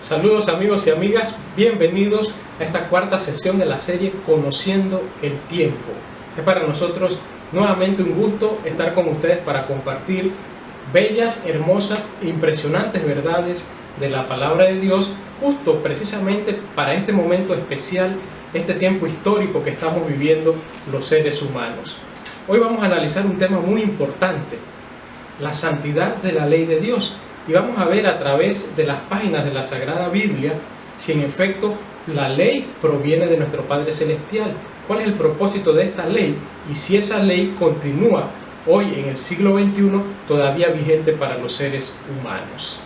Saludos amigos y amigas, bienvenidos a esta cuarta sesión de la serie Conociendo el Tiempo. Es para nosotros nuevamente un gusto estar con ustedes para compartir bellas, hermosas e impresionantes verdades de la palabra de Dios, justo precisamente para este momento especial, este tiempo histórico que estamos viviendo los seres humanos. Hoy vamos a analizar un tema muy importante, la santidad de la ley de Dios. Y vamos a ver a través de las páginas de la Sagrada Biblia si en efecto la ley proviene de nuestro Padre Celestial, cuál es el propósito de esta ley y si esa ley continúa hoy en el siglo XXI todavía vigente para los seres humanos.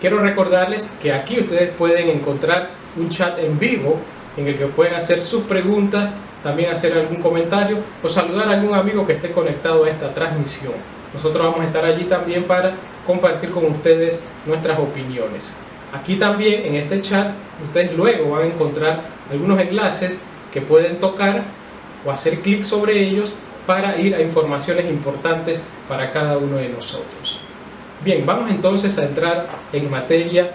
Quiero recordarles que aquí ustedes pueden encontrar un chat en vivo en el que pueden hacer sus preguntas, también hacer algún comentario o saludar a algún amigo que esté conectado a esta transmisión. Nosotros vamos a estar allí también para compartir con ustedes nuestras opiniones. Aquí también en este chat ustedes luego van a encontrar algunos enlaces que pueden tocar o hacer clic sobre ellos para ir a informaciones importantes para cada uno de nosotros. Bien, vamos entonces a entrar en materia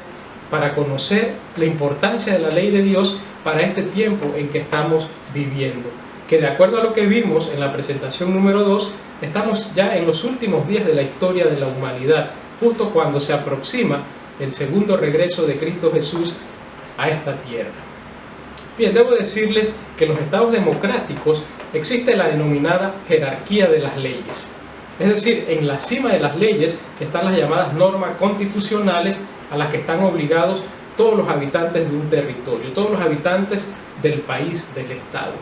para conocer la importancia de la ley de Dios para este tiempo en que estamos viviendo. Que de acuerdo a lo que vimos en la presentación número 2, estamos ya en los últimos días de la historia de la humanidad, justo cuando se aproxima el segundo regreso de Cristo Jesús a esta tierra. Bien, debo decirles que en los estados democráticos existe la denominada jerarquía de las leyes. Es decir, en la cima de las leyes están las llamadas normas constitucionales a las que están obligados todos los habitantes de un territorio, todos los habitantes del país, del estado.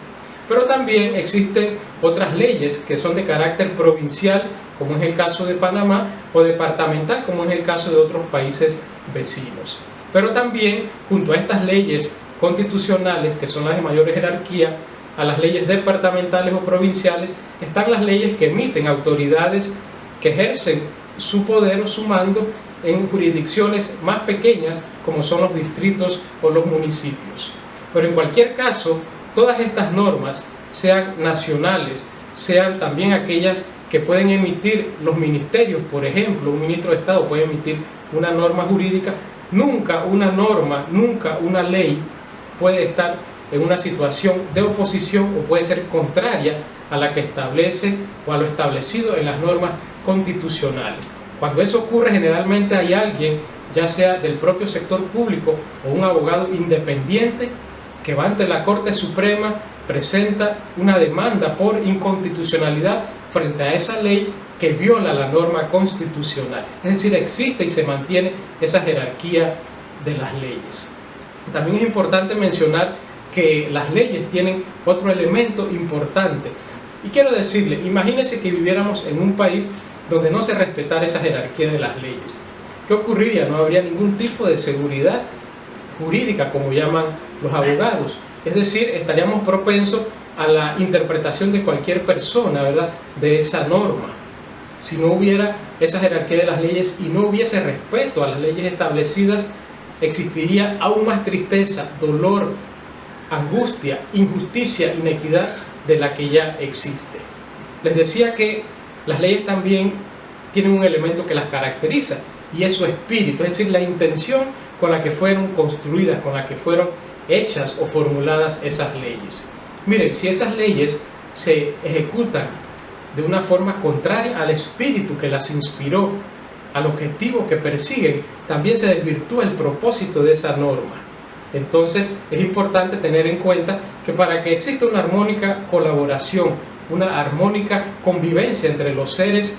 Pero también existen otras leyes que son de carácter provincial, como es el caso de Panamá, o departamental, como es el caso de otros países vecinos. Pero también, junto a estas leyes constitucionales, que son las de mayor jerarquía, a las leyes departamentales o provinciales, están las leyes que emiten autoridades que ejercen su poder o su mando en jurisdicciones más pequeñas, como son los distritos o los municipios. Pero en cualquier caso, todas estas normas, sean nacionales, sean también aquellas que pueden emitir los ministerios, por ejemplo, un ministro de Estado puede emitir una norma jurídica, nunca una norma, nunca una ley puede estar en una situación de oposición o puede ser contraria a la que establece o a lo establecido en las normas constitucionales. Cuando eso ocurre, generalmente hay alguien, ya sea del propio sector público o un abogado independiente, que va ante la Corte Suprema, presenta una demanda por inconstitucionalidad frente a esa ley que viola la norma constitucional. Es decir, existe y se mantiene esa jerarquía de las leyes. También es importante mencionar que las leyes tienen otro elemento importante. Y quiero decirle, imagínense que viviéramos en un país donde no se respetara esa jerarquía de las leyes. ¿Qué ocurriría? No habría ningún tipo de seguridad jurídica, como llaman los abogados. Es decir, estaríamos propensos a la interpretación de cualquier persona, ¿verdad?, de esa norma. Si no hubiera esa jerarquía de las leyes y no hubiese respeto a las leyes establecidas, existiría aún más tristeza, dolor, angustia, injusticia, inequidad de la que ya existe. Les decía que las leyes también tienen un elemento que las caracteriza y es su espíritu, es decir, la intención con la que fueron construidas, con la que fueron hechas o formuladas esas leyes. Miren, si esas leyes se ejecutan de una forma contraria al espíritu que las inspiró, al objetivo que persiguen, también se desvirtúa el propósito de esa norma. Entonces es importante tener en cuenta que para que exista una armónica colaboración, una armónica convivencia entre los seres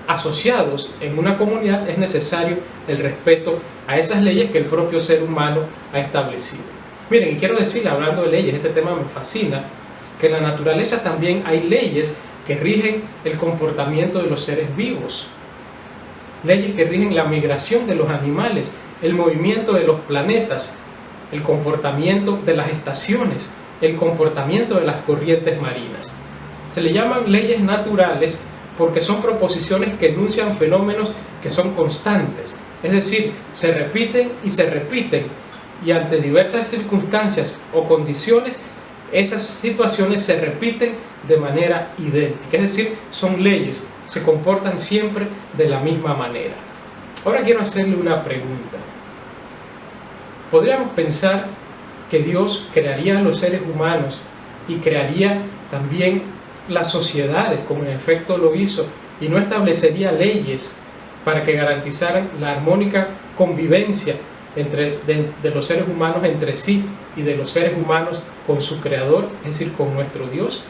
asociados en una comunidad, es necesario el respeto a esas leyes que el propio ser humano ha establecido. Miren, y quiero decirle, hablando de leyes, este tema me fascina, que en la naturaleza también hay leyes que rigen el comportamiento de los seres vivos, leyes que rigen la migración de los animales, el movimiento de los planetas, el comportamiento de las estaciones, el comportamiento de las corrientes marinas. Se le llaman leyes naturales porque son proposiciones que enuncian fenómenos que son constantes, es decir, se repiten y ante diversas circunstancias o condiciones, esas situaciones se repiten de manera idéntica, es decir, son leyes, se comportan siempre de la misma manera. Ahora quiero hacerle una pregunta. Podríamos pensar que Dios crearía a los seres humanos y crearía también las sociedades, como en efecto lo hizo, y no establecería leyes para que garantizaran la armónica convivencia de los seres humanos entre sí y de los seres humanos con su creador, es decir, con nuestro Dios.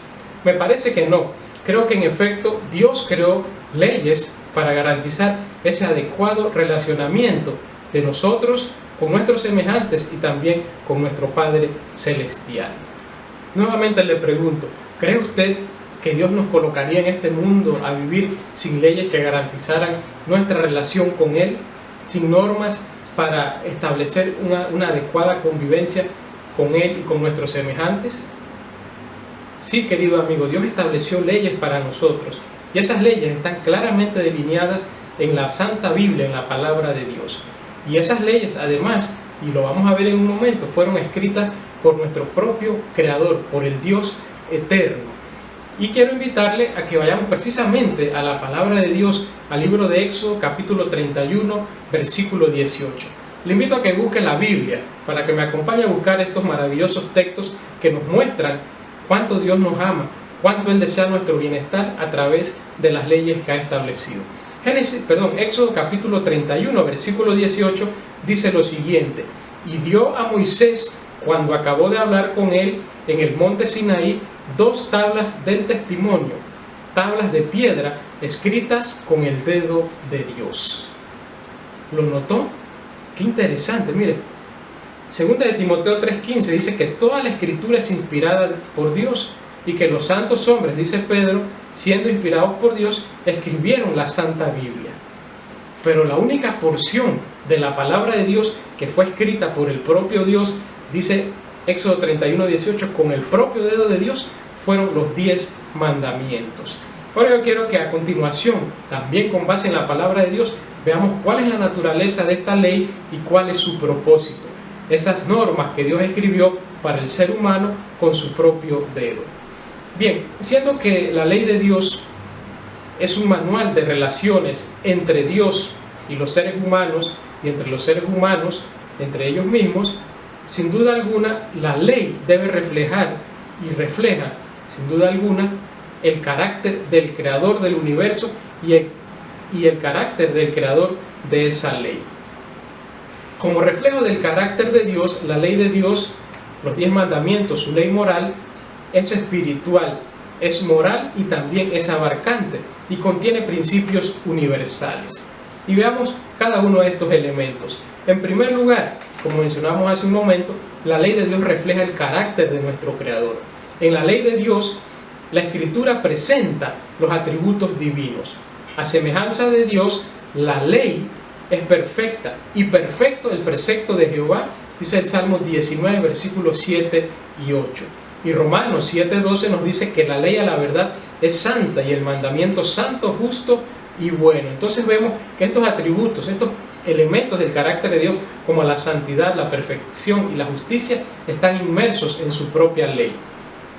Me parece que no. Creo que en efecto Dios creó leyes para garantizar ese adecuado relacionamiento de nosotros con nuestros semejantes y también con nuestro Padre Celestial. Nuevamente le pregunto, ¿cree usted que Dios nos colocaría en este mundo a vivir sin leyes que garantizaran nuestra relación con Él, sin normas para establecer una adecuada convivencia con Él y con nuestros semejantes? Sí, querido amigo, Dios estableció leyes para nosotros y esas leyes están claramente delineadas en la Santa Biblia, en la palabra de Dios. Y esas leyes, además, y lo vamos a ver en un momento, fueron escritas por nuestro propio Creador, por el Dios eterno. Y quiero invitarle a que vayamos precisamente a la palabra de Dios, al libro de Éxodo, capítulo 31, versículo 18. Le invito a que busque la Biblia para que me acompañe a buscar estos maravillosos textos que nos muestran cuánto Dios nos ama, cuánto Él desea nuestro bienestar a través de las leyes que ha establecido. Éxodo capítulo 31, versículo 18 dice lo siguiente: y dio a Moisés, cuando acabó de hablar con él en el monte Sinaí, 2 tablas del testimonio, tablas de piedra escritas con el dedo de Dios. ¿Lo notó? Qué interesante, mire. Segunda de Timoteo 3:15 dice que toda la escritura es inspirada por Dios y que los santos hombres, dice Pedro, siendo inspirados por Dios, escribieron la Santa Biblia. Pero la única porción de la palabra de Dios que fue escrita por el propio Dios, dice Éxodo 31:18, con el propio dedo de Dios, fueron los 10 mandamientos. Ahora yo quiero que a continuación, también con base en la palabra de Dios, veamos cuál es la naturaleza de esta ley y cuál es su propósito. Esas normas que Dios escribió para el ser humano con su propio dedo. Bien, siendo que la ley de Dios es un manual de relaciones entre Dios y los seres humanos, y entre los seres humanos, entre ellos mismos, sin duda alguna, la ley debe reflejar y refleja, sin duda alguna, el carácter del creador del universo y el carácter del creador de esa ley. Como reflejo del carácter de Dios, la ley de Dios, los 10 mandamientos, su ley moral, es espiritual, es moral y también es abarcante y contiene principios universales. Y veamos cada uno de estos elementos. En primer lugar, como mencionamos hace un momento, la ley de Dios refleja el carácter de nuestro Creador. En la ley de Dios, la Escritura presenta los atributos divinos. A semejanza de Dios, la ley es perfecta y perfecto el precepto de Jehová, dice el Salmo 19, versículos 7 y 8. Y Romanos 7:12 nos dice que la ley a la verdad es santa y el mandamiento santo, justo y bueno. Entonces vemos que estos atributos, estos elementos del carácter de Dios, como la santidad, la perfección y la justicia, están inmersos en su propia ley.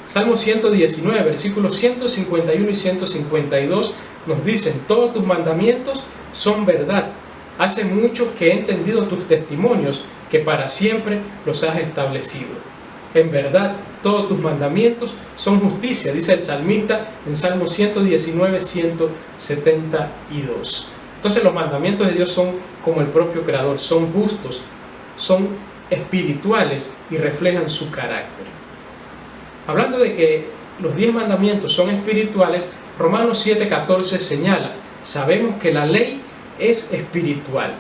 Salmo 119, versículos 151 y 152 nos dicen: todos tus mandamientos son verdad. Hace mucho que he entendido tus testimonios, que para siempre los has establecido. En verdad, todos tus mandamientos son justicia, dice el salmista en Salmo 119, 172. Entonces los mandamientos de Dios son como el propio Creador, son justos, son espirituales y reflejan su carácter. Hablando de que los 10 mandamientos son espirituales, Romanos 7:14 señala: sabemos que la ley es espiritual.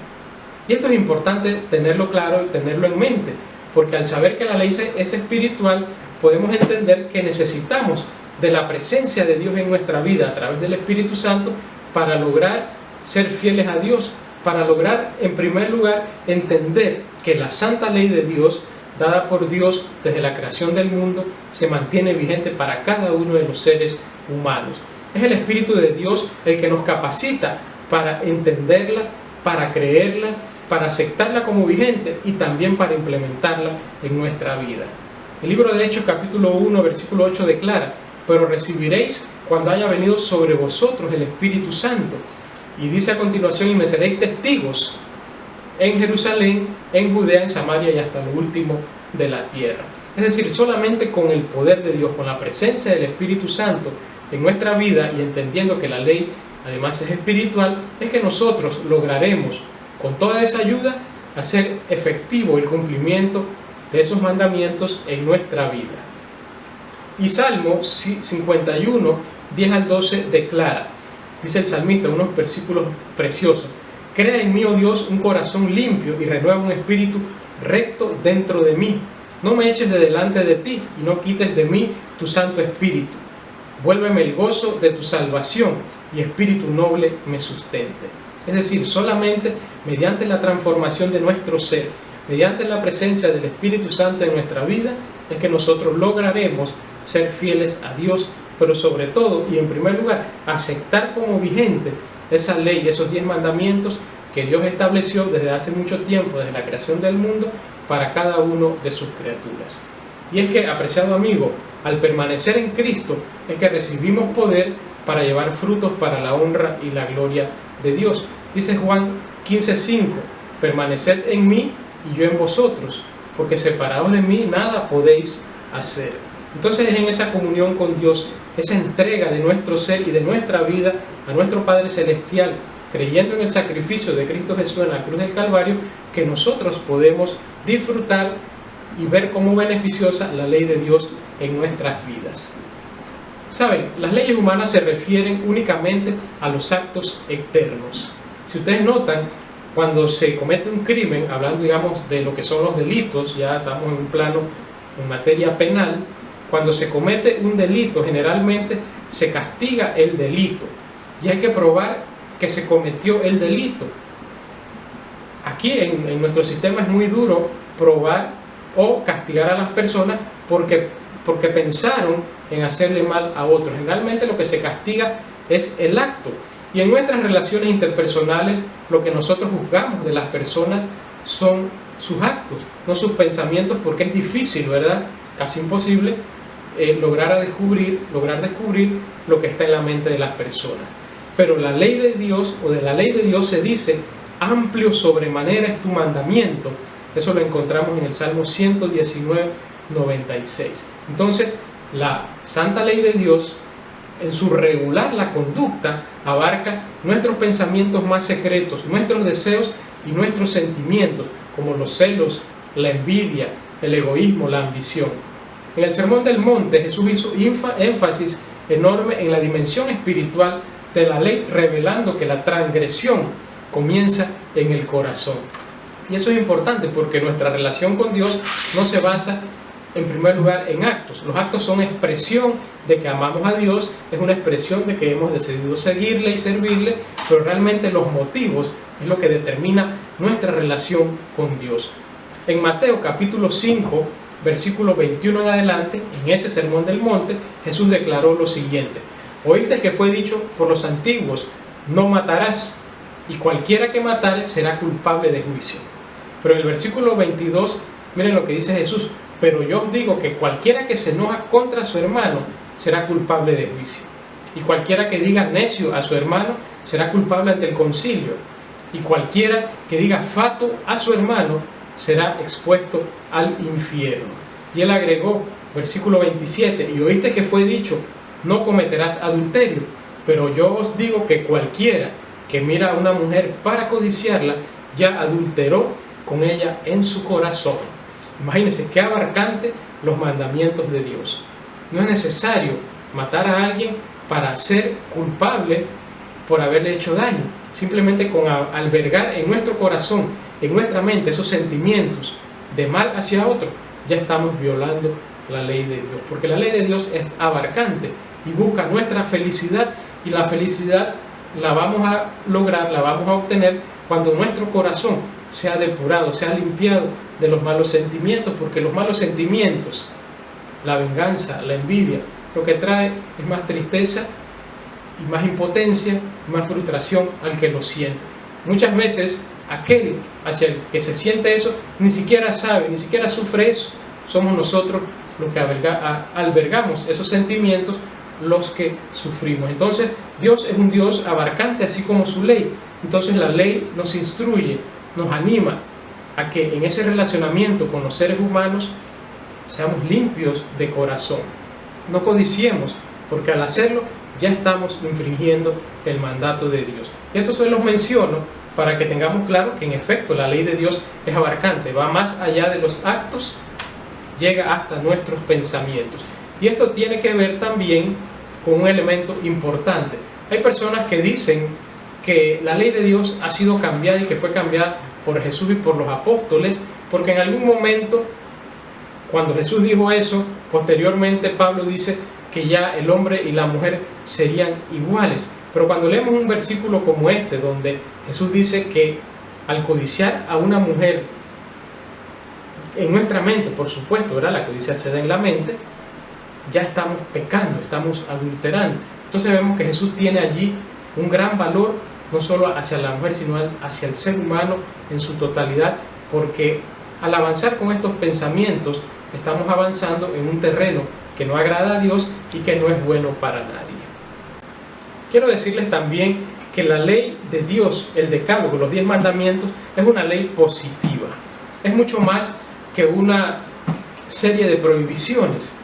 Y esto es importante tenerlo claro y tenerlo en mente, porque al saber que la ley es espiritual, podemos entender que necesitamos de la presencia de Dios en nuestra vida a través del Espíritu Santo para lograr ser fieles a Dios, para lograr, en primer lugar, entender que la santa ley de Dios, dada por Dios desde la creación del mundo, se mantiene vigente para cada uno de los seres humanos. Es el Espíritu de Dios el que nos capacita para entenderla, para creerla, para aceptarla como vigente y también para implementarla en nuestra vida. El libro de Hechos capítulo 1 versículo 8 declara: pero recibiréis cuando haya venido sobre vosotros el Espíritu Santo. Y dice a continuación: y me seréis testigos en Jerusalén, en Judea, en Samaria y hasta lo último de la tierra. Es decir, solamente con el poder de Dios, con la presencia del Espíritu Santo en nuestra vida y entendiendo que la ley además es espiritual, es que nosotros lograremos con toda esa ayuda hacer efectivo el cumplimiento de esos mandamientos en nuestra vida. Y Salmo 51, 10 al 12 declara, dice el salmista, unos versículos preciosos: crea en mí, oh Dios, un corazón limpio y renueva un espíritu recto dentro de mí. No me eches de delante de ti y no quites de mí tu Santo Espíritu. Vuélveme el gozo de tu salvación y espíritu noble me sustente. Es decir, solamente mediante la transformación de nuestro ser, mediante la presencia del Espíritu Santo en nuestra vida, es que nosotros lograremos ser fieles a Dios, pero sobre todo y en primer lugar, aceptar como vigente esa ley, esos 10 mandamientos que Dios estableció desde hace mucho tiempo, desde la creación del mundo, para cada uno de sus criaturas. Y es que, apreciado amigo, al permanecer en Cristo es que recibimos poder para llevar frutos para la honra y la gloria de Dios. Dice Juan 15:5, permaneced en mí y yo en vosotros, porque separados de mí nada podéis hacer. Entonces, en esa comunión con Dios, esa entrega de nuestro ser y de nuestra vida a nuestro Padre Celestial, creyendo en el sacrificio de Cristo Jesús en la cruz del Calvario, que nosotros podemos disfrutar y ver cómo beneficiosa la ley de Dios en nuestras vidas. Saben, las leyes humanas se refieren únicamente a los actos externos. Si ustedes notan, cuando se comete un crimen, hablando digamos de lo que son los delitos, ya estamos en un plano en materia penal, cuando se comete un delito generalmente se castiga el delito y hay que probar que se cometió el delito. Aquí en nuestro sistema es muy duro probar o castigar a las personas porque pensaron en hacerle mal a otros. Generalmente lo que se castiga es el acto. Y en nuestras relaciones interpersonales lo que nosotros juzgamos de las personas son sus actos, no sus pensamientos, porque es difícil, ¿verdad? Casi imposible lograr descubrir lo que está en la mente de las personas. Pero la ley de Dios, o de la ley de Dios se dice, amplio sobremanera es tu mandamiento. Eso lo encontramos en el Salmo 119, 96. Entonces, la santa ley de Dios, en su regular la conducta, abarca nuestros pensamientos más secretos, nuestros deseos y nuestros sentimientos, como los celos, la envidia, el egoísmo, la ambición. En el Sermón del Monte, Jesús hizo énfasis enorme en la dimensión espiritual de la ley, revelando que la transgresión comienza en el corazón. Y eso es importante porque nuestra relación con Dios no se basa en primer lugar en actos. Los actos son expresión de que amamos a Dios, es una expresión de que hemos decidido seguirle y servirle, pero realmente los motivos es lo que determina nuestra relación con Dios. En Mateo capítulo 5, versículo 21 en adelante, en ese Sermón del Monte, Jesús declaró lo siguiente: oíste que fue dicho por los antiguos, no matarás, y cualquiera que matare será culpable de juicio. Pero en el versículo 22, miren lo que dice Jesús: pero yo os digo que cualquiera que se enoja contra su hermano será culpable de juicio. Y cualquiera que diga necio a su hermano será culpable ante el concilio. Y cualquiera que diga fato a su hermano será expuesto al infierno. Y él agregó, versículo 27, y oíste que fue dicho, no cometerás adulterio. Pero yo os digo que cualquiera que mira a una mujer para codiciarla, ya adulteró con ella en su corazón. Imagínense qué abarcante los mandamientos de Dios. No es necesario matar a alguien para ser culpable por haberle hecho daño. Simplemente con albergar en nuestro corazón, en nuestra mente, esos sentimientos de mal hacia otro, ya estamos violando la ley de Dios. Porque la ley de Dios es abarcante y busca nuestra felicidad, y la felicidad la vamos a lograr, la vamos a obtener cuando nuestro corazón sea depurado, sea limpiado de los malos sentimientos, porque los malos sentimientos, la venganza, la envidia, lo que trae es más tristeza y más impotencia, más frustración al que lo siente. Muchas veces aquel hacia el que se siente eso ni siquiera sabe, ni siquiera sufre eso. Somos nosotros los que albergamos esos sentimientos, los que sufrimos. Entonces Dios es un Dios abarcante, así como su ley. Entonces la ley nos instruye, nos anima a que en ese relacionamiento con los seres humanos seamos limpios de corazón. No codiciemos, porque al hacerlo ya estamos infringiendo el mandato de Dios. Y esto se los menciono para que tengamos claro que en efecto la ley de Dios es abarcante, va más allá de los actos, llega hasta nuestros pensamientos. Y esto tiene que ver también con un elemento importante. Hay personas que dicen que la ley de Dios ha sido cambiada y que fue cambiada por Jesús y por los apóstoles, porque en algún momento, cuando Jesús dijo eso, posteriormente Pablo dice que ya el hombre y la mujer serían iguales. Pero cuando leemos un versículo como este, donde Jesús dice que al codiciar a una mujer, en nuestra mente, por supuesto, ¿verdad? La codicia se da en la mente, ya estamos pecando, estamos adulterando. Entonces vemos que Jesús tiene allí un gran valor, no solo hacia la mujer, sino hacia el ser humano en su totalidad, porque al avanzar con estos pensamientos, estamos avanzando en un terreno que no agrada a Dios y que no es bueno para nadie. Quiero decirles también que la ley de Dios, el decálogo, los 10 mandamientos, es una ley positiva. Es mucho más que una serie de prohibiciones.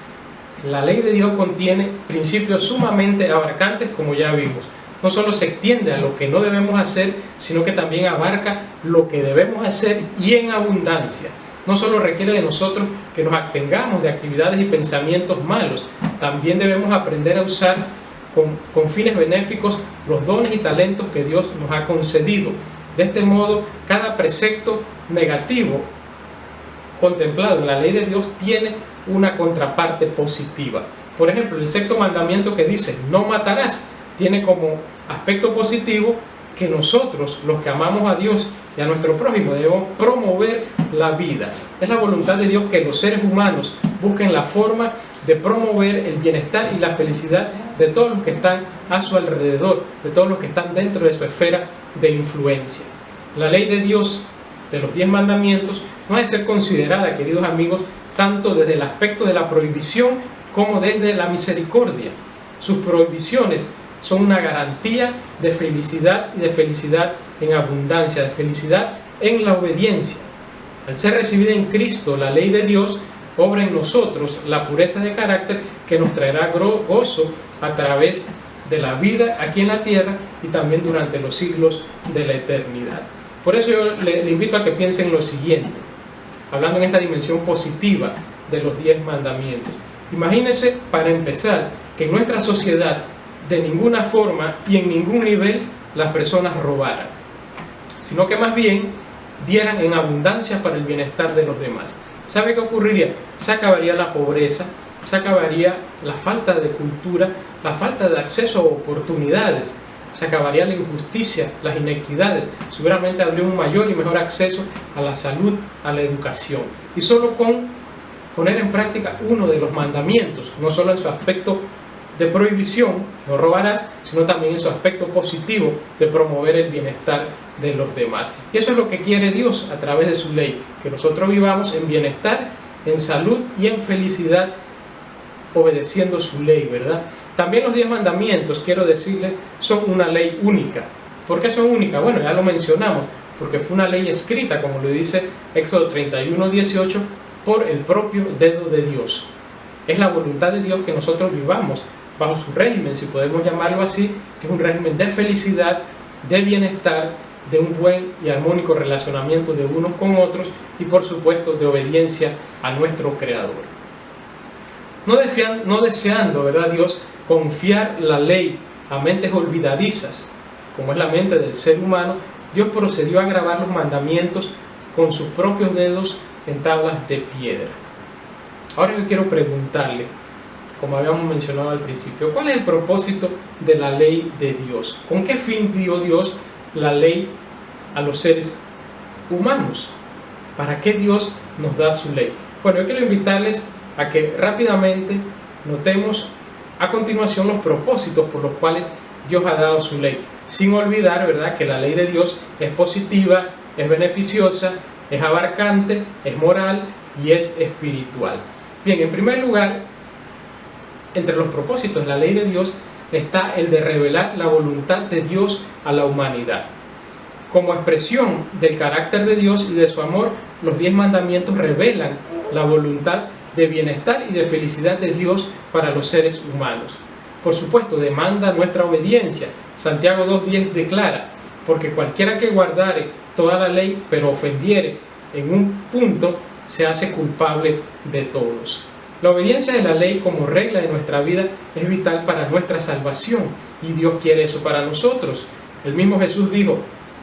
La ley de Dios contiene principios sumamente abarcantes, como ya vimos. No solo se extiende a lo que no debemos hacer, sino que también abarca lo que debemos hacer y en abundancia. No solo requiere de nosotros que nos abstengamos de actividades y pensamientos malos, también debemos aprender a usar con fines benéficos los dones y talentos que Dios nos ha concedido. De este modo, cada precepto negativo contemplado en la ley de Dios tiene una contraparte positiva. Por ejemplo, el sexto mandamiento que dice no matarás tiene como aspecto positivo que nosotros, los que amamos a Dios y a nuestro prójimo, debemos promover la vida. Es la voluntad de Dios que los seres humanos busquen la forma de promover el bienestar y la felicidad de todos los que están a su alrededor, de todos los que están dentro de su esfera de influencia. La ley de Dios, de los 10 mandamientos, no ha de ser considerada, queridos amigos, tanto desde el aspecto de la prohibición como desde la misericordia. Sus prohibiciones son una garantía de felicidad y de felicidad en abundancia, de felicidad en la obediencia. Al ser recibida en Cristo, la ley de Dios obra en nosotros la pureza de carácter que nos traerá gozo a través de la vida aquí en la tierra y también durante los siglos de la eternidad. Por eso yo le invito a que piense en lo siguiente, hablando en esta dimensión positiva de los 10 mandamientos. Imagínense, para empezar, que en nuestra sociedad de ninguna forma y en ningún nivel las personas robaran, sino que más bien dieran en abundancia para el bienestar de los demás. ¿Sabe qué ocurriría? Se acabaría la pobreza, se acabaría la falta de cultura, la falta de acceso a oportunidades, se acabaría la injusticia, las inequidades, seguramente habría un mayor y mejor acceso a la salud, a la educación. Y solo con poner en práctica uno de los mandamientos, no solo en su aspecto de prohibición, no robarás, sino también en su aspecto positivo de promover el bienestar de los demás. Y eso es lo que quiere Dios a través de su ley, que nosotros vivamos en bienestar, en salud y en felicidad, obedeciendo su ley, ¿verdad? También los 10 mandamientos, quiero decirles, son una ley única. ¿Por qué son únicas? Bueno, ya lo mencionamos, porque fue una ley escrita, como lo dice Éxodo 31:18, por el propio dedo de Dios. Es la voluntad de Dios que nosotros vivamos bajo su régimen, si podemos llamarlo así, que es un régimen de felicidad, de bienestar, de un buen y armónico relacionamiento de unos con otros y por supuesto de obediencia a nuestro Creador. No deseando, ¿verdad, Dios, confiar la ley a mentes olvidadizas, como es la mente del ser humano, Dios procedió a grabar los mandamientos con sus propios dedos en tablas de piedra. Ahora yo quiero preguntarle, como habíamos mencionado al principio, ¿cuál es el propósito de la ley de Dios? ¿Con qué fin dio Dios la ley a los seres humanos? ¿Para qué Dios nos da su ley? Bueno, yo quiero invitarles a que rápidamente notemos a continuación los propósitos por los cuales Dios ha dado su ley, sin olvidar, ¿verdad?, que la ley de Dios es positiva, es beneficiosa, es abarcante, es moral y es espiritual. Bien, en primer lugar, entre los propósitos de la ley de Dios está el de revelar la voluntad de Dios a la humanidad. Como expresión del carácter de Dios y de su amor, los 10 mandamientos revelan la voluntad de bienestar y de felicidad de Dios para los seres humanos. Por supuesto, demanda nuestra obediencia. Santiago 2:10 declara: porque cualquiera que guardare toda la ley, pero ofendiere en un punto, se hace culpable de todos. La obediencia de la ley como regla de nuestra vida es vital para nuestra salvación, y Dios quiere eso para nosotros. El mismo Jesús dijo: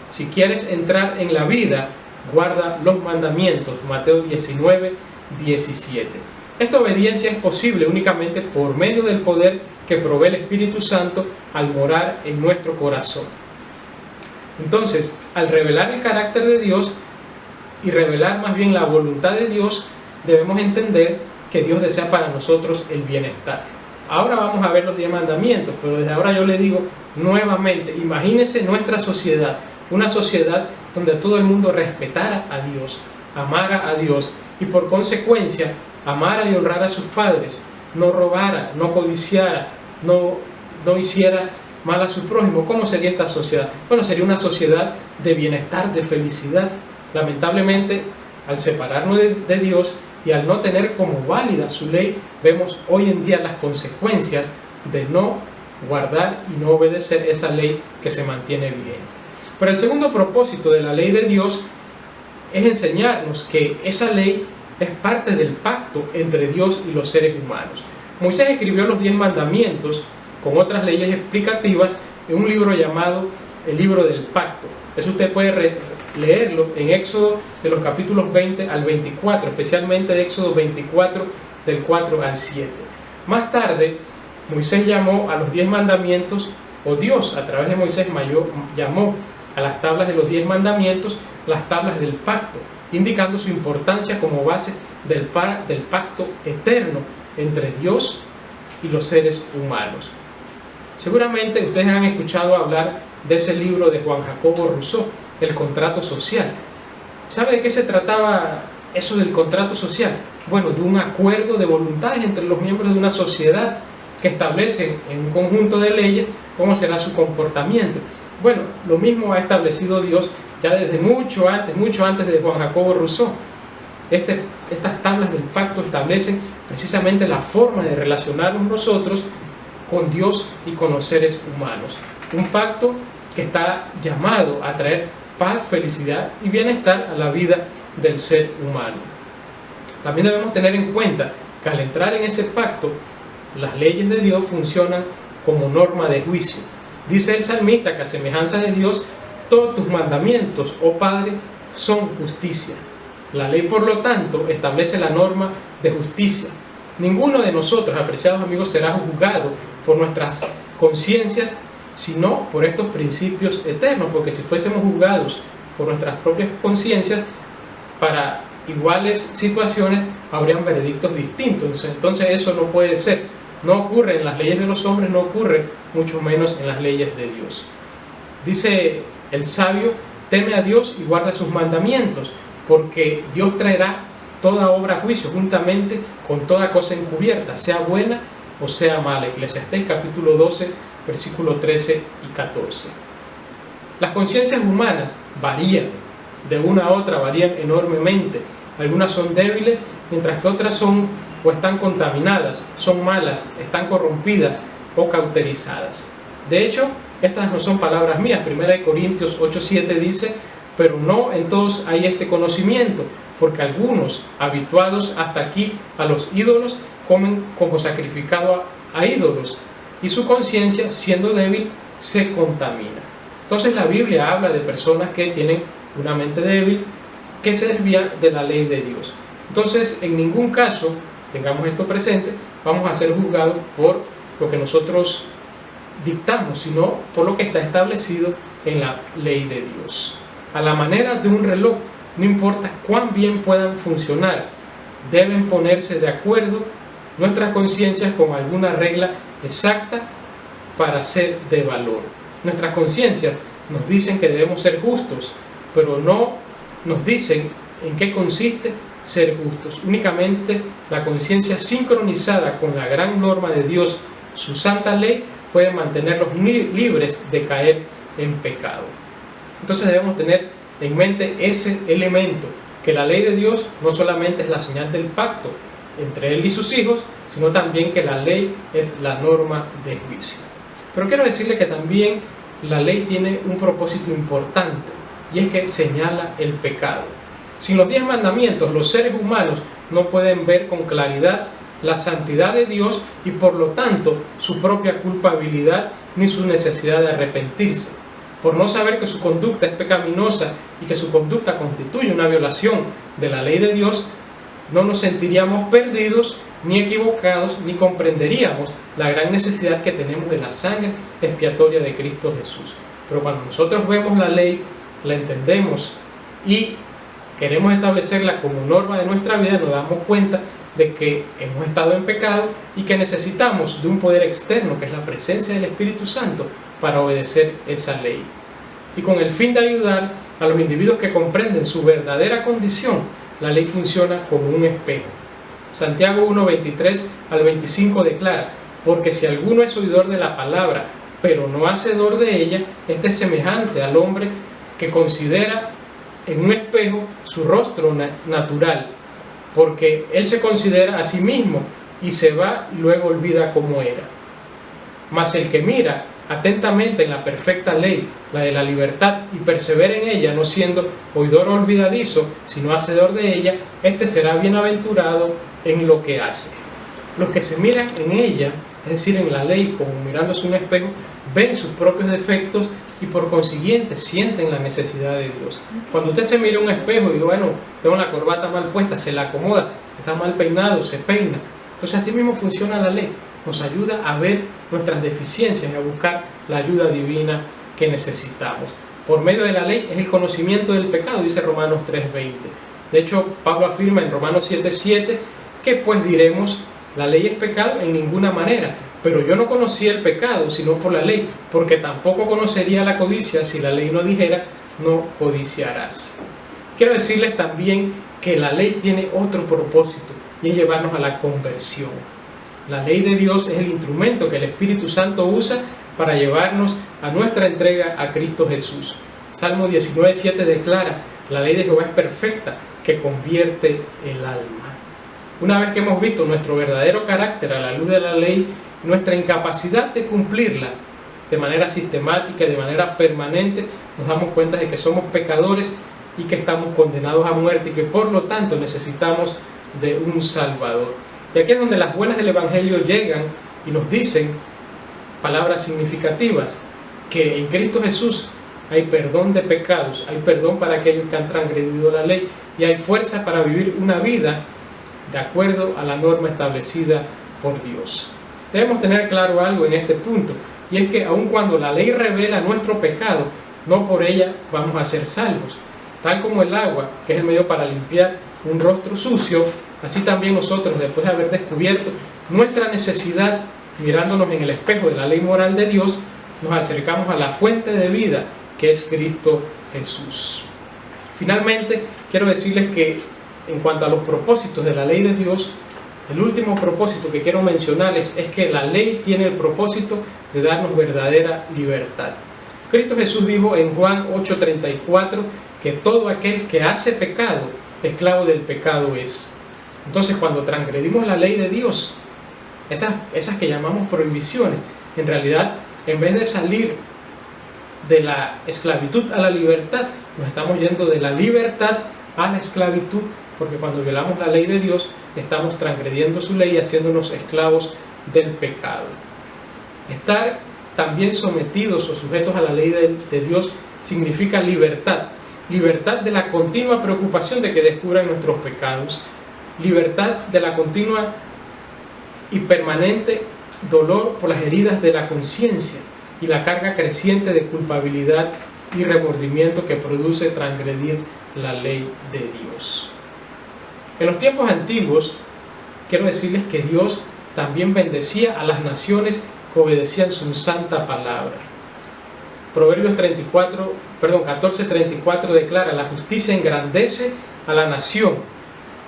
si quieres entrar en la vida, guarda los mandamientos. Mateo 19:17. Esta obediencia es posible únicamente por medio del poder que provee el Espíritu Santo al morar en nuestro corazón. Entonces, al revelar el carácter de Dios y revelar más bien la voluntad de Dios, debemos entender que Dios desea para nosotros el bienestar. Ahora vamos a ver los 10 mandamientos, pero desde ahora yo le digo nuevamente, imagínese nuestra sociedad, una sociedad donde todo el mundo respetara a Dios, amara a Dios y por consecuencia amara y honrara a sus padres, no robara, no codiciara, no hiciera mal a su prójimo. ¿Cómo sería esta sociedad? Bueno, sería una sociedad de bienestar, de felicidad. Lamentablemente, al separarnos de Dios y al no tener como válida su ley, vemos hoy en día las consecuencias de no guardar y no obedecer esa ley que se mantiene vigente. Pero el segundo propósito de la ley de Dios es enseñarnos que esa ley es parte del pacto entre Dios y los seres humanos. Moisés escribió los 10 mandamientos con otras leyes explicativas en un libro llamado el Libro del Pacto. Eso usted puede leerlo en Éxodo de los capítulos 20 al 24, especialmente de Éxodo 24 del 4 al 7. Más tarde, Moisés llamó a los 10 mandamientos, o Dios a través de Moisés llamó a las tablas de los 10 mandamientos las tablas del pacto, indicando su importancia como base del pacto eterno entre Dios y los seres humanos. Seguramente ustedes han escuchado hablar de ese libro de Juan Jacobo Rousseau, El contrato social. ¿Sabe de qué se trataba eso del contrato social? Bueno, de un acuerdo de voluntades entre los miembros de una sociedad que establecen en un conjunto de leyes cómo será su comportamiento. Bueno, lo mismo ha establecido Dios ya desde mucho antes de Juan Jacobo Rousseau. Estas tablas del pacto establecen precisamente la forma de relacionarnos nosotros con Dios y con los seres humanos. Un pacto que está llamado a traer paz, felicidad y bienestar a la vida del ser humano. También debemos tener en cuenta que al entrar en ese pacto, las leyes de Dios funcionan como norma de juicio. Dice el salmista que a semejanza de Dios, todos tus mandamientos, oh Padre, son justicia. La ley, por lo tanto, establece la norma de justicia. Ninguno de nosotros, apreciados amigos, será juzgado por nuestras conciencias, sino por estos principios eternos, porque si fuésemos juzgados por nuestras propias conciencias, para iguales situaciones habrían veredictos distintos. Entonces eso no puede ser. No ocurre en las leyes de los hombres, no ocurre mucho menos en las leyes de Dios. Dice el sabio: teme a Dios y guarda sus mandamientos, porque Dios traerá toda obra a juicio juntamente con toda cosa encubierta, sea buena o sea mala. Eclesiastés capítulo 12, versículos 13 y 14. Las conciencias humanas varían de una a otra, varían enormemente. Algunas son débiles, mientras que otras son o están contaminadas, son malas, están corrompidas o cauterizadas. De hecho, estas no son palabras mías. 1 Corintios 8:7 dice: pero no en todos hay este conocimiento, porque algunos, habituados hasta aquí a los ídolos, comen como sacrificado a ídolos, y su conciencia, siendo débil, se contamina. Entonces la Biblia habla de personas que tienen una mente débil, que se desvían de la ley de Dios. Entonces, en ningún caso, tengamos esto presente, vamos a ser juzgados por lo que nosotros dictamos, sino por lo que está establecido en la ley de Dios. A la manera de un reloj, no importa cuán bien puedan funcionar, deben ponerse de acuerdo nuestras conciencias con alguna regla exacta para ser de valor. Nuestras conciencias nos dicen que debemos ser justos, pero no nos dicen en qué consiste ser justos. Únicamente la conciencia sincronizada con la gran norma de Dios, su santa ley, puede mantenerlos libres de caer en pecado. Entonces debemos tener en mente ese elemento, que la ley de Dios no solamente es la señal del pacto entre Él y sus hijos, sino también que la ley es la norma de juicio. Pero quiero decirle que también la ley tiene un propósito importante, y es que señala el pecado. Sin los 10 mandamientos, los seres humanos no pueden ver con claridad la santidad de Dios y por lo tanto su propia culpabilidad ni su necesidad de arrepentirse. Por no saber que su conducta es pecaminosa y que su conducta constituye una violación de la ley de Dios, no nos sentiríamos perdidos ni equivocados, ni comprenderíamos la gran necesidad que tenemos de la sangre expiatoria de Cristo Jesús. Pero cuando nosotros vemos la ley, la entendemos y queremos establecerla como norma de nuestra vida, nos damos cuenta de que hemos estado en pecado y que necesitamos de un poder externo, que es la presencia del Espíritu Santo, para obedecer esa ley. Y con el fin de ayudar a los individuos que comprenden su verdadera condición, la ley funciona como un espejo. Santiago 1:23 al 25 declara: porque si alguno es oidor de la palabra, pero no hacedor de ella, este es semejante al hombre que considera en un espejo su rostro natural, porque él se considera a sí mismo y se va y luego olvida cómo era. Mas el que mira atentamente en la perfecta ley, la de la libertad, y persevera en ella, no siendo oidor olvidadizo, sino hacedor de ella, este será bienaventurado en lo que hace. Los que se miran en ella, es decir, en la ley, como mirándose un espejo, ven sus propios defectos y por consiguiente sienten la necesidad de Dios. Cuando usted se mira en un espejo y dice, bueno, tengo la corbata mal puesta, se la acomoda, está mal peinado, se peina. Entonces así mismo funciona la ley. Nos ayuda a ver nuestras deficiencias y a buscar la ayuda divina que necesitamos. Por medio de la ley es el conocimiento del pecado, dice Romanos 3:20. De hecho, Pablo afirma en Romanos 7:7 que pues diremos, la ley es pecado en ninguna manera, pero yo no conocía el pecado sino por la ley, porque tampoco conocería la codicia si la ley no dijera, no codiciarás. Quiero decirles también que la ley tiene otro propósito, y es llevarnos a la conversión. La ley de Dios es el instrumento que el Espíritu Santo usa para llevarnos a nuestra entrega a Cristo Jesús. Salmo 19:7 declara: la ley de Jehová es perfecta, que convierte el alma. Una vez que hemos visto nuestro verdadero carácter a la luz de la ley, nuestra incapacidad de cumplirla de manera sistemática y de manera permanente, nos damos cuenta de que somos pecadores y que estamos condenados a muerte y que por lo tanto necesitamos de un Salvador. Y aquí es donde las buenas del Evangelio llegan y nos dicen palabras significativas, que en Cristo Jesús hay perdón de pecados, hay perdón para aquellos que han transgredido la ley y hay fuerza para vivir una vida de acuerdo a la norma establecida por Dios. Debemos tener claro algo en este punto, y es que aun cuando la ley revela nuestro pecado, no por ella vamos a ser salvos. Tal como el agua, que es el medio para limpiar un rostro sucio, así también nosotros, después de haber descubierto nuestra necesidad, mirándonos en el espejo de la ley moral de Dios, nos acercamos a la fuente de vida, que es Cristo Jesús. Finalmente, quiero decirles que en cuanto a los propósitos de la ley de Dios, el último propósito que quiero mencionarles es que la ley tiene el propósito de darnos verdadera libertad. Cristo Jesús dijo en Juan 8:34 que todo aquel que hace pecado, esclavo del pecado es. Entonces, cuando transgredimos la ley de Dios, esas que llamamos prohibiciones, en realidad, en vez de salir de la esclavitud a la libertad, nos estamos yendo de la libertad a la esclavitud, porque cuando violamos la ley de Dios, estamos transgrediendo su ley y haciéndonos esclavos del pecado. Estar también sometidos o sujetos a la ley de Dios significa libertad. Libertad de la continua preocupación de que descubran nuestros pecados. Libertad de la continua y permanente dolor por las heridas de la conciencia y la carga creciente de culpabilidad y remordimiento que produce transgredir la ley de Dios. En los tiempos antiguos, quiero decirles que Dios también bendecía a las naciones que obedecían su santa palabra. Proverbios 14:34 declara: la justicia engrandece a la nación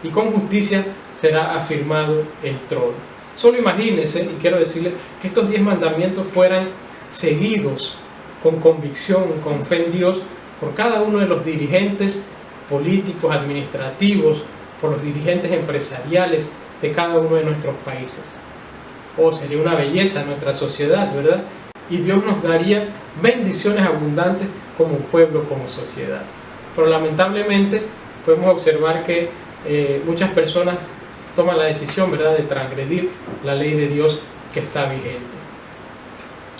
y con justicia será afirmado el trono. Solo imagínense, y quiero decirles, que estos 10 mandamientos fueran seguidos con convicción, con fe en Dios, por cada uno de los dirigentes políticos, administrativos, por los dirigentes empresariales de cada uno de nuestros países. Sería una belleza en nuestra sociedad, ¿verdad? Y Dios nos daría bendiciones abundantes como pueblo, como sociedad. Pero lamentablemente podemos observar que muchas personas toman la decisión, ¿verdad?, de transgredir la ley de Dios que está vigente.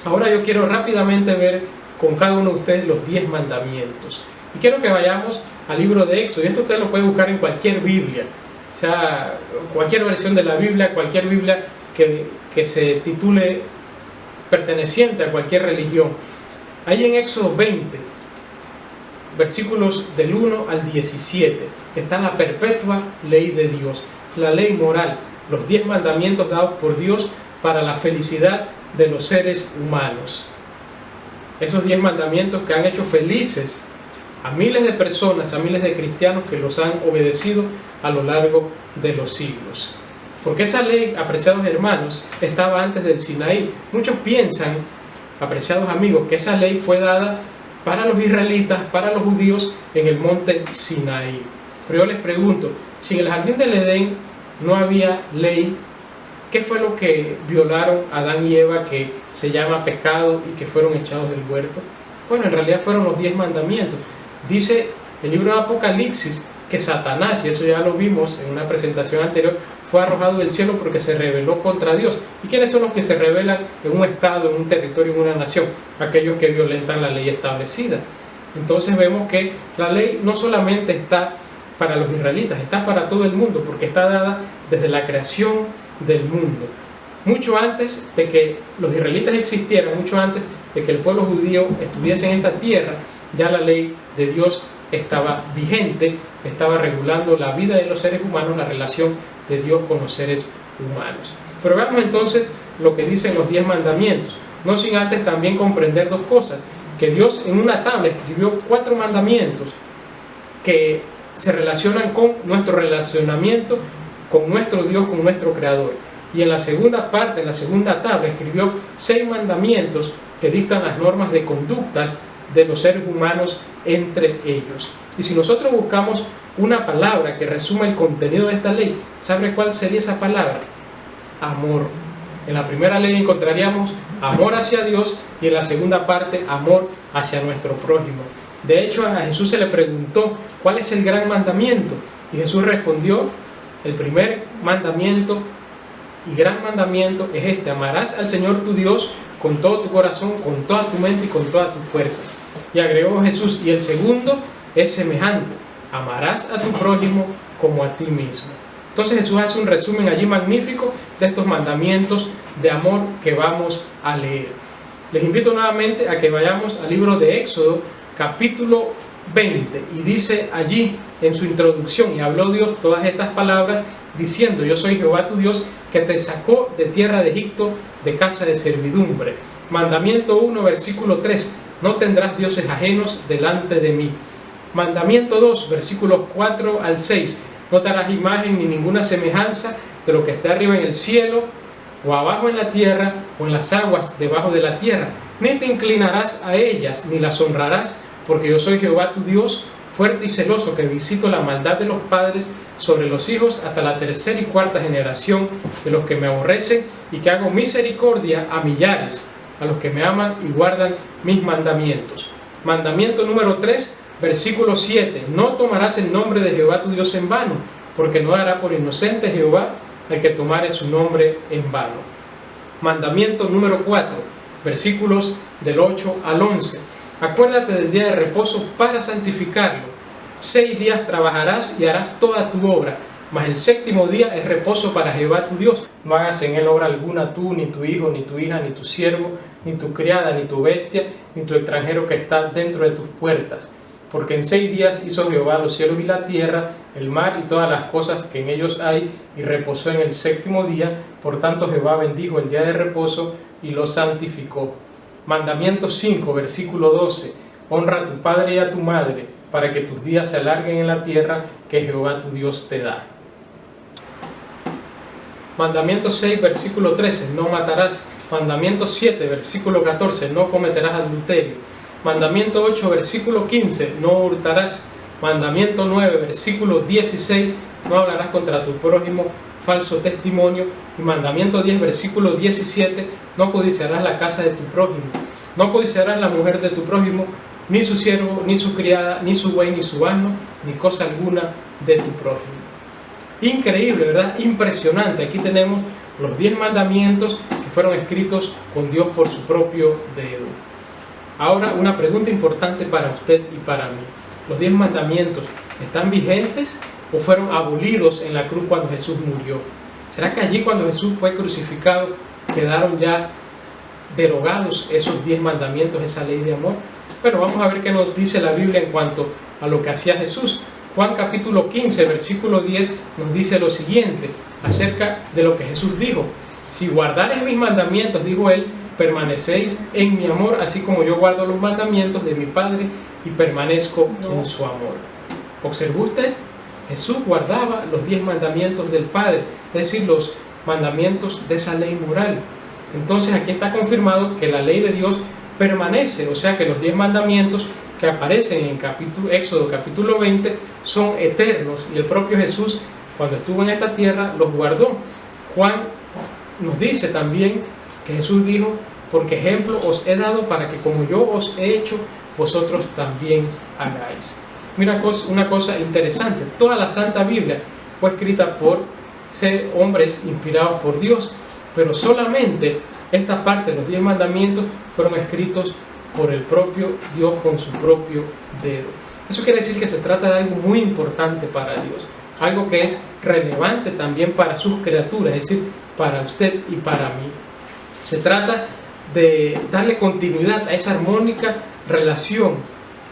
Ahora yo quiero rápidamente ver con cada uno de ustedes los 10 mandamientos. Y quiero que vayamos al libro de Éxodo. Y esto usted lo puede buscar en cualquier Biblia, o sea, cualquier versión de la Biblia, cualquier Biblia que se titule perteneciente a cualquier religión. Ahí en Éxodo 20, versículos del 1 al 17, está la perpetua ley de Dios, la ley moral, los 10 mandamientos dados por Dios para la felicidad de los seres humanos. Esos 10 mandamientos que han hecho felices a miles de personas, a miles de cristianos que los han obedecido a lo largo de los siglos. Porque esa ley, apreciados hermanos, estaba antes del Sinaí. Muchos piensan, apreciados amigos, que esa ley fue dada para los israelitas, para los judíos, en el monte Sinaí. Pero yo les pregunto, si en el jardín del Edén no había ley, ¿qué fue lo que violaron Adán y Eva, que se llama pecado y que fueron echados del huerto? Bueno, en realidad fueron los 10 mandamientos. Dice el libro de Apocalipsis que Satanás, y eso ya lo vimos en una presentación anterior, fue arrojado del cielo porque se rebeló contra Dios. ¿Y quiénes son los que se rebelan en un estado, en un territorio, en una nación? Aquellos que violentan la ley establecida. Entonces vemos que la ley no solamente está para los israelitas, está para todo el mundo, porque está dada desde la creación del mundo. Mucho antes de que los israelitas existieran, mucho antes de que el pueblo judío estuviese en esta tierra, ya la ley de Dios estaba vigente, estaba regulando la vida de los seres humanos, la relación de Dios con los seres humanos. Pero veamos entonces lo que dicen los 10 mandamientos, no sin antes también comprender dos cosas: que Dios en una tabla escribió 4 mandamientos que se relacionan con nuestro relacionamiento con nuestro Dios, con nuestro Creador. Y en la segunda parte, en la segunda tabla, escribió 6 mandamientos que dictan las normas de conductas de los seres humanos entre ellos. Y si nosotros buscamos una palabra que resuma el contenido de esta ley, ¿sabe cuál sería esa palabra? Amor. En la primera ley encontraríamos amor hacia Dios y en la segunda parte amor hacia nuestro prójimo. De hecho, a Jesús se le preguntó ¿cuál es el gran mandamiento? Y Jesús respondió: el primer mandamiento y gran mandamiento es este: amarás al Señor tu Dios con todo tu corazón, con toda tu mente y con toda tu fuerza. Y agregó Jesús: y el segundo es semejante: amarás a tu prójimo como a ti mismo. Entonces Jesús hace un resumen allí magnífico de estos mandamientos de amor que vamos a leer. Les invito nuevamente a que vayamos al libro de Éxodo, capítulo 20, y dice allí en su introducción: y habló Dios todas estas palabras diciendo: yo soy Jehová tu Dios, que te sacó de tierra de Egipto, de casa de servidumbre. Mandamiento 1, versículo 3: no tendrás dioses ajenos delante de mí. Mandamiento 2, versículos 4 al 6: no te harás imagen ni ninguna semejanza de lo que esté arriba en el cielo, o abajo en la tierra, o en las aguas debajo de la tierra, ni te inclinarás a ellas, ni las honrarás, porque yo soy Jehová tu Dios, fuerte y celoso, que visito la maldad de los padres sobre los hijos hasta la tercera y cuarta generación de los que me aborrecen, y que hago misericordia a millares, a los que me aman y guardan mis mandamientos. Mandamiento número 3, versículo 7: no tomarás el nombre de Jehová tu Dios en vano, porque no hará por inocente Jehová el que tomare su nombre en vano. Mandamiento número 4, versículos del 8 al 11: acuérdate del día de reposo para santificarlo. 6 días trabajarás y harás toda tu obra, mas el séptimo día es reposo para Jehová tu Dios. No hagas en él obra alguna tú, ni tu hijo, ni tu hija, ni tu siervo, ni tu criada, ni tu bestia, ni tu extranjero que está dentro de tus puertas. Porque en 6 días hizo Jehová los cielos y la tierra, el mar y todas las cosas que en ellos hay, y reposó en el séptimo día. Por tanto Jehová bendijo el día de reposo y lo santificó. Mandamiento 5, versículo 12: honra a tu padre y a tu madre, para que tus días se alarguen en la tierra que Jehová tu Dios te da. Mandamiento 6, versículo 13: no matarás. Mandamiento 7, versículo 14: no cometerás adulterio. Mandamiento 8, versículo 15, no hurtarás. Mandamiento 9, versículo 16, no hablarás contra tu prójimo falso testimonio. Y mandamiento 10, versículo 17, no codiciarás la casa de tu prójimo. No codiciarás la mujer de tu prójimo, ni su siervo, ni su criada, ni su buey, ni su asno, ni cosa alguna de tu prójimo. Increíble, ¿verdad? Impresionante. Aquí tenemos los 10 mandamientos que fueron escritos con Dios por su propio dedo. Ahora, una pregunta importante para usted y para mí. ¿Los 10 mandamientos están vigentes o fueron abolidos en la cruz cuando Jesús murió? ¿Será que allí cuando Jesús fue crucificado quedaron ya derogados esos 10 mandamientos, esa ley de amor? Pero vamos a ver qué nos dice la Biblia en cuanto a lo que hacía Jesús. Juan capítulo 15, versículo 10 nos dice lo siguiente acerca de lo que Jesús dijo. Si guardareis mis mandamientos, dijo él, permanecéis en mi amor, así como yo guardo los mandamientos de mi Padre y permanezco en su amor. ¿Observó usted? Jesús guardaba los 10 mandamientos del Padre, es decir, los mandamientos de esa ley moral. Entonces aquí está confirmado que la ley de Dios permanece, o sea que los 10 mandamientos que aparecen en Éxodo capítulo 20 son eternos, y el propio Jesús, cuando estuvo en esta tierra, los guardó. Juan nos dice también que Jesús dijo, porque ejemplo os he dado para que como yo os he hecho, vosotros también hagáis. Mira una cosa interesante, toda la Santa Biblia fue escrita por hombres inspirados por Dios, pero solamente esta parte, los 10 mandamientos, fueron escritos por el propio Dios con su propio dedo. Eso quiere decir que se trata de algo muy importante para Dios, algo que es relevante también para sus criaturas, es decir, para usted y para mí. Se trata de darle continuidad a esa armónica relación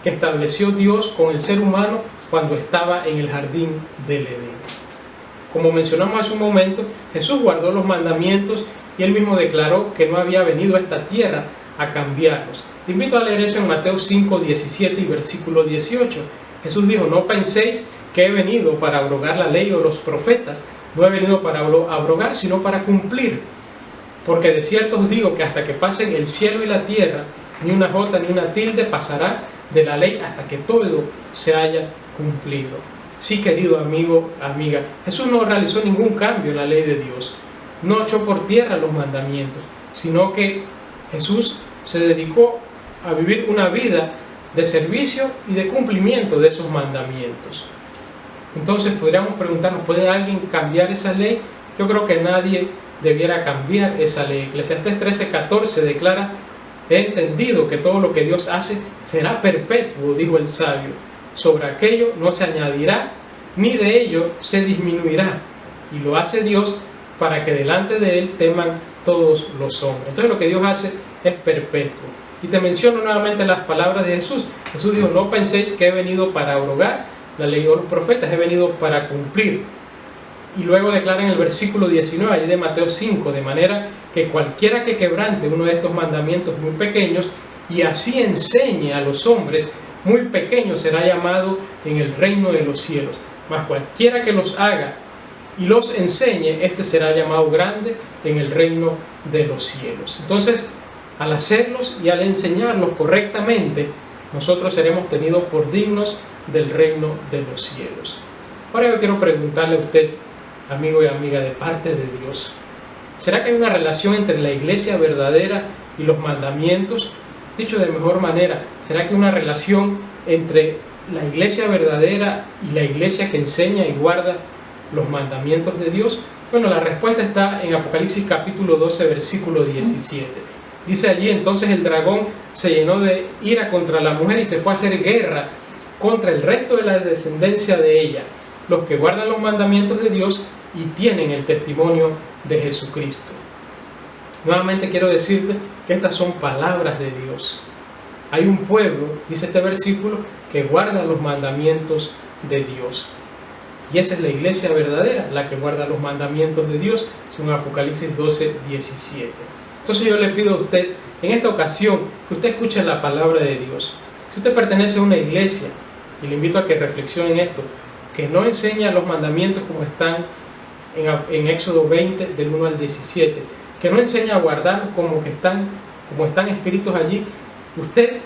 que estableció Dios con el ser humano cuando estaba en el jardín del Edén. Como mencionamos hace un momento, Jesús guardó los mandamientos y él mismo declaró que no había venido a esta tierra a cambiarlos. Te invito a leer eso en Mateo 5, 17 y versículo 18. Jesús dijo, no penséis que he venido para abrogar la ley o los profetas. No he venido para abrogar, sino para cumplir. Porque de cierto os digo que hasta que pasen el cielo y la tierra, ni una jota ni una tilde pasará de la ley hasta que todo se haya cumplido. Sí, querido amigo, amiga, Jesús no realizó ningún cambio en la ley de Dios. No echó por tierra los mandamientos, sino que Jesús se dedicó a vivir una vida de servicio y de cumplimiento de esos mandamientos. Entonces podríamos preguntarnos, ¿puede alguien cambiar esa ley? Yo creo que nadie debiera cambiar esa ley. Eclesiastés 13:14 declara, he entendido que todo lo que Dios hace será perpetuo, dijo el sabio. Sobre aquello no se añadirá, ni de ello se disminuirá. Y lo hace Dios para que delante de Él teman todos los hombres. Entonces lo que Dios hace es perpetuo. Y te menciono nuevamente las palabras de Jesús. Jesús dijo, no penséis que he venido para abrogar la ley o los profetas, he venido para cumplir. Y luego declara en el versículo 19, allí de Mateo 5, de manera que cualquiera que quebrante uno de estos mandamientos muy pequeños y así enseñe a los hombres, muy pequeño será llamado en el reino de los cielos. Mas cualquiera que los haga y los enseñe, este será llamado grande en el reino de los cielos. Entonces, al hacerlos y al enseñarlos correctamente, nosotros seremos tenidos por dignos del reino de los cielos. Ahora yo quiero preguntarle a usted, amigo y amiga, de parte de Dios, ¿será que hay una relación entre la iglesia verdadera y los mandamientos? Dicho de mejor manera, ¿será que hay una relación entre la iglesia verdadera y la iglesia que enseña y guarda los mandamientos de Dios? Bueno, la respuesta está en Apocalipsis capítulo 12, versículo 17. Dice allí, entonces el dragón se llenó de ira contra la mujer y se fue a hacer guerra contra el resto de la descendencia de ella, los que guardan los mandamientos de Dios y tienen el testimonio de Jesucristo. Nuevamente quiero decirte que estas son palabras de Dios. Hay un pueblo, dice este versículo, que guarda los mandamientos de Dios. Y esa es la iglesia verdadera, la que guarda los mandamientos de Dios, según Apocalipsis 12, 17. Entonces yo le pido a usted, en esta ocasión, que usted escuche la palabra de Dios. Si usted pertenece a una iglesia, y le invito a que reflexione en esto, que no enseña los mandamientos como están en Éxodo 20, del 1 al 17, que no enseña a guardarlos como están escritos allí, usted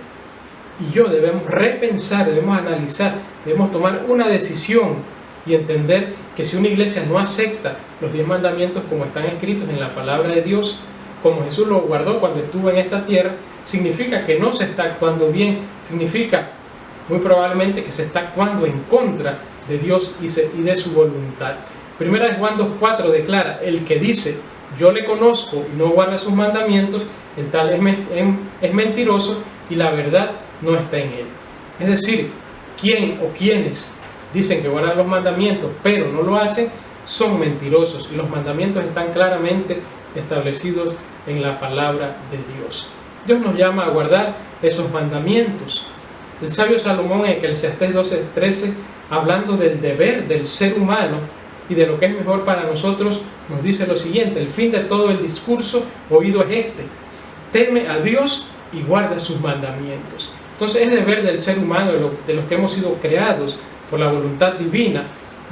y yo debemos repensar, debemos analizar, debemos tomar una decisión y entender que si una iglesia no acepta los 10 mandamientos como están escritos en la palabra de Dios, como Jesús lo guardó cuando estuvo en esta tierra, significa que no se está actuando bien, significa muy probablemente que se está actuando en contra de Dios y de su voluntad. Primera de Juan 2:4 declara: el que dice yo le conozco y no guarda sus mandamientos, el tal es mentiroso y la verdad no está en él. Es decir, quien o quienes dicen que guardan los mandamientos pero no lo hacen, son mentirosos, y los mandamientos están claramente establecidos en la palabra de Dios. Dios nos llama a guardar esos mandamientos. El sabio Salomón en Eclesiastés 12:13, hablando del deber del ser humano y de lo que es mejor para nosotros, nos dice lo siguiente: el fin de todo el discurso oído es este: teme a Dios y guarda sus mandamientos. Entonces es deber del ser humano, de los que hemos sido creados por la voluntad divina,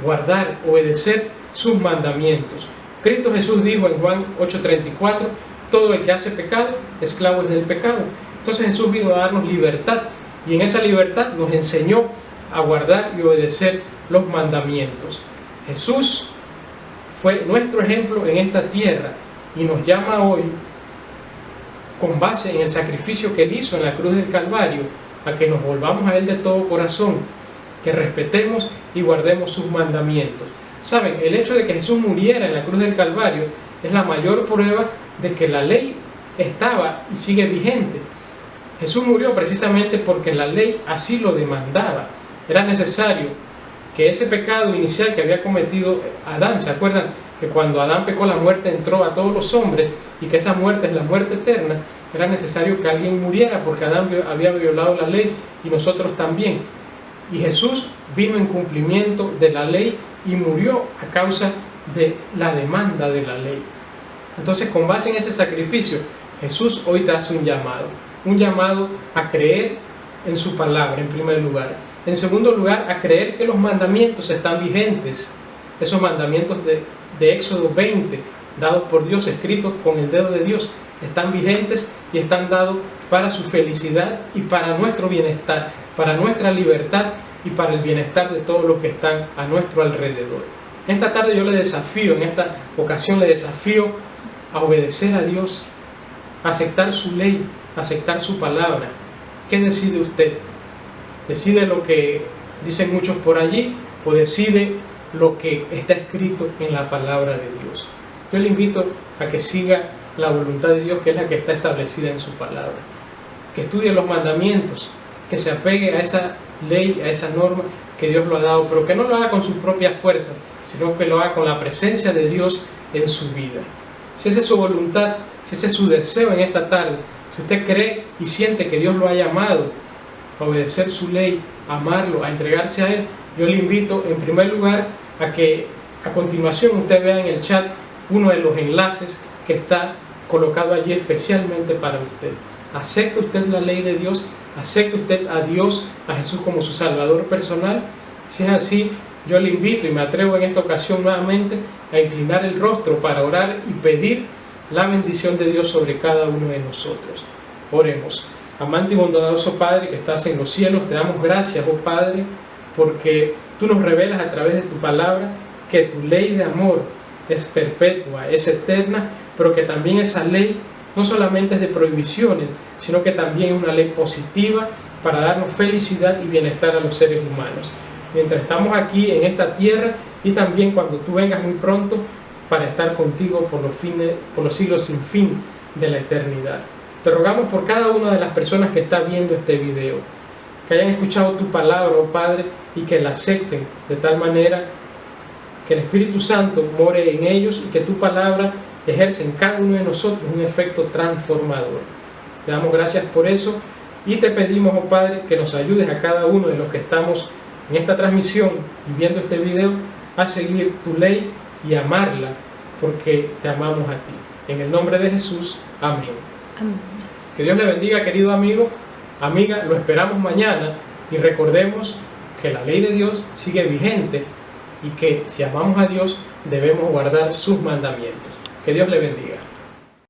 guardar, obedecer sus mandamientos. Cristo Jesús dijo en Juan 8:34: todo el que hace pecado, esclavo es del pecado. Entonces Jesús vino a darnos libertad, y en esa libertad nos enseñó a guardar y obedecer los mandamientos. Jesús fue nuestro ejemplo en esta tierra y nos llama hoy, con base en el sacrificio que Él hizo en la cruz del Calvario, a que nos volvamos a Él de todo corazón, que respetemos y guardemos sus mandamientos. Saben, el hecho de que Jesús muriera en la cruz del Calvario es la mayor prueba de que la ley estaba y sigue vigente. Jesús murió precisamente porque la ley así lo demandaba. Era necesario que ese pecado inicial que había cometido Adán, ¿se acuerdan? Que cuando Adán pecó, la muerte entró a todos los hombres, y que esa muerte es la muerte eterna. Era necesario que alguien muriera porque Adán había violado la ley y nosotros también. Y Jesús vino en cumplimiento de la ley y murió a causa de la demanda de la ley. Entonces, con base en ese sacrificio, Jesús hoy te hace un llamado a creer en su palabra en primer lugar. En segundo lugar, a creer que los mandamientos están vigentes. Esos mandamientos de Éxodo 20, dados por Dios, escritos con el dedo de Dios, están vigentes y están dados para su felicidad y para nuestro bienestar, para nuestra libertad y para el bienestar de todos los que están a nuestro alrededor. Esta tarde yo le desafío, en esta ocasión le desafío a obedecer a Dios, a aceptar su ley, a aceptar su palabra. ¿Qué decide usted? ¿Decide lo que dicen muchos por allí o decide lo que está escrito en la palabra de Dios? Yo le invito a que siga la voluntad de Dios, que es la que está establecida en su palabra. Que estudie los mandamientos, que se apegue a esa ley, a esa norma que Dios lo ha dado, pero que no lo haga con sus propias fuerzas, sino que lo haga con la presencia de Dios en su vida. Si esa es su voluntad, si ese es su deseo en esta tarde, si usted cree y siente que Dios lo ha llamado a obedecer su ley, a amarlo, a entregarse a Él, yo le invito en primer lugar a que a continuación usted vea en el chat uno de los enlaces que está colocado allí especialmente para usted. ¿Acepta usted la ley de Dios? ¿Acepta usted a Dios, a Jesús como su Salvador personal? Si es así, yo le invito y me atrevo en esta ocasión nuevamente a inclinar el rostro para orar y pedir la bendición de Dios sobre cada uno de nosotros. Oremos. Amante y bondadoso Padre que estás en los cielos, te damos gracias, oh Padre, porque tú nos revelas a través de tu palabra que tu ley de amor es perpetua, es eterna, pero que también esa ley no solamente es de prohibiciones, sino que también es una ley positiva para darnos felicidad y bienestar a los seres humanos. Mientras estamos aquí en esta tierra y también cuando tú vengas muy pronto para estar contigo por los siglos sin fin de la eternidad. Te rogamos por cada una de las personas que está viendo este video, que hayan escuchado tu palabra, oh Padre, y que la acepten de tal manera que el Espíritu Santo more en ellos y que tu palabra ejerce en cada uno de nosotros un efecto transformador. Te damos gracias por eso y te pedimos, oh Padre, que nos ayudes a cada uno de los que estamos en esta transmisión y viendo este video a seguir tu ley y amarla, porque te amamos a ti. En el nombre de Jesús, amén. Amén. Que Dios le bendiga, querido amigo, amiga, lo esperamos mañana y recordemos que la ley de Dios sigue vigente y que si amamos a Dios debemos guardar sus mandamientos. Que Dios le bendiga.